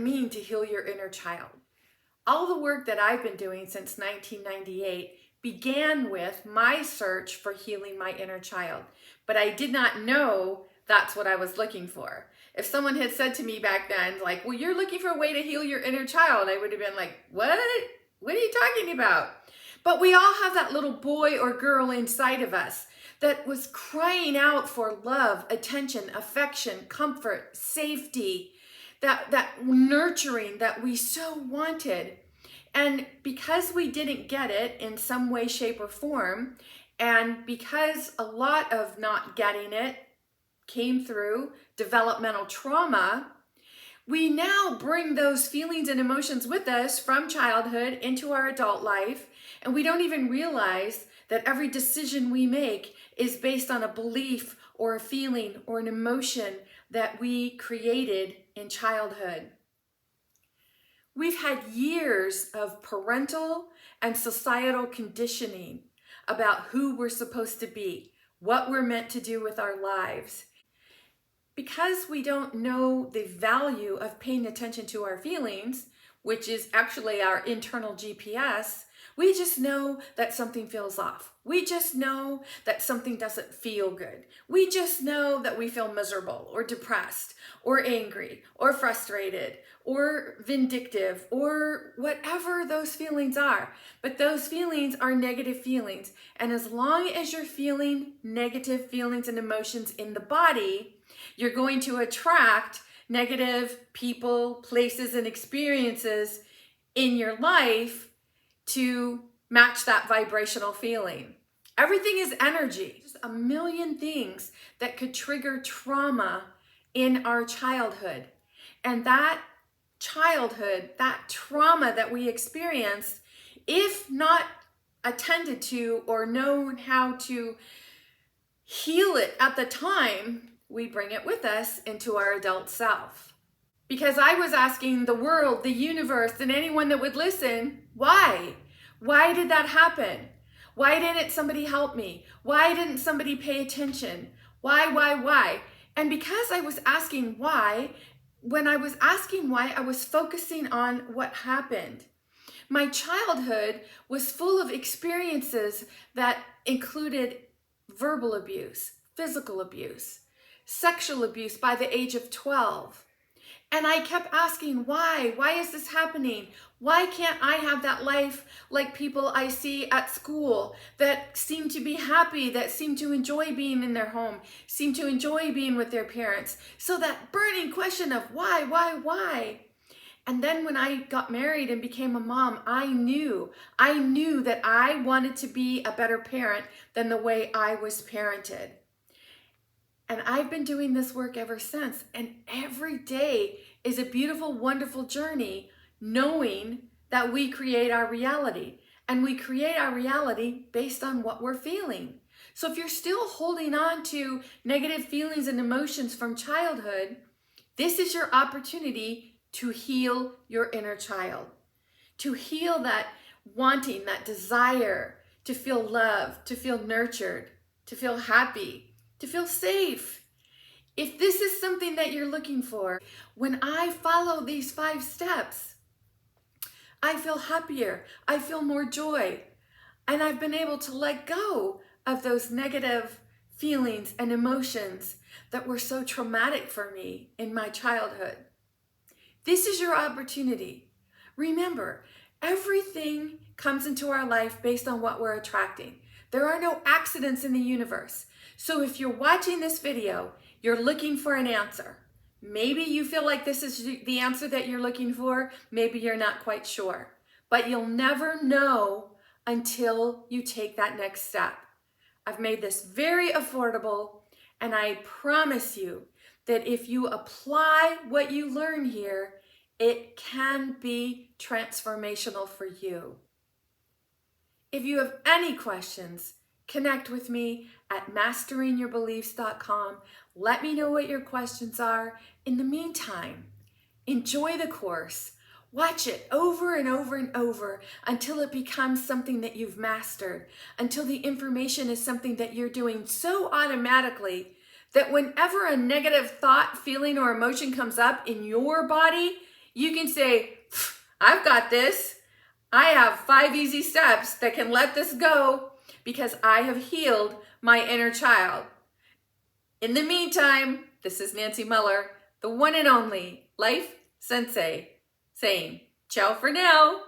mean to heal your inner child? All the work that I've been doing since 1998 began with my search for healing my inner child, but I did not know that's what I was looking for. If someone had said to me back then, like, well, you're looking for a way to heal your inner child, I would have been like, what? What are you talking about? But we all have that little boy or girl inside of us that was crying out for love, attention, affection, comfort, safety, that nurturing that we so wanted. And because we didn't get it in some way, shape, or form, and because a lot of not getting it came through developmental trauma, we now bring those feelings and emotions with us from childhood into our adult life, and we don't even realize that every decision we make is based on a belief or a feeling or an emotion that we created in childhood. We've had years of parental and societal conditioning about who we're supposed to be, what we're meant to do with our lives. Because we don't know the value of paying attention to our feelings, which is actually our internal GPS, we just know that something feels off. We just know that something doesn't feel good. We just know that we feel miserable or depressed or angry or frustrated or vindictive or whatever those feelings are. But those feelings are negative feelings. And as long as you're feeling negative feelings and emotions in the body, you're going to attract negative people, places, and experiences in your life to match that vibrational feeling. Everything is energy. Just a million things that could trigger trauma in our childhood. And that childhood, that trauma that we experienced, if not attended to or known how to heal it at the time, we bring it with us into our adult self. Because I was asking the world, the universe, and anyone that would listen, why? Why did that happen? Why didn't somebody help me? Why didn't somebody pay attention? Why? And because I was asking why, when I was asking why, I was focusing on what happened. My childhood was full of experiences that included verbal abuse, physical abuse, sexual abuse by the age of 12. And I kept asking, why? Why is this happening? Why can't I have that life like people I see at school that seem to be happy, that seem to enjoy being in their home, seem to enjoy being with their parents? So that burning question of why? And then when I got married and became a mom, I knew that I wanted to be a better parent than the way I was parented. And I've been doing this work ever since. And every day is a beautiful, wonderful journey, knowing that we create our reality. And we create our reality based on what we're feeling. So if you're still holding on to negative feelings and emotions from childhood, this is your opportunity to heal your inner child. To heal that wanting, that desire to feel loved, to feel nurtured, to feel happy, to feel safe. If this is something that you're looking for, when I follow these 5 steps, I feel happier, I feel more joy, and I've been able to let go of those negative feelings and emotions that were so traumatic for me in my childhood. This is your opportunity. Remember, everything comes into our life based on what we're attracting. There are no accidents in the universe. So if you're watching this video, you're looking for an answer. Maybe you feel like this is the answer that you're looking for. Maybe you're not quite sure. But you'll never know until you take that next step. I've made this very affordable, and I promise you that if you apply what you learn here, it can be transformational for you. If you have any questions, connect with me at masteringyourbeliefs.com. Let me know what your questions are. In the meantime, enjoy the course. Watch it over and over and over until it becomes something that you've mastered, until the information is something that you're doing so automatically that whenever a negative thought, feeling, or emotion comes up in your body, You can say, I've got this. I have 5 easy steps that can let this go because I have healed my inner child. In the meantime, this is Nancy Muller, the one and only Life Sensei, saying ciao for now.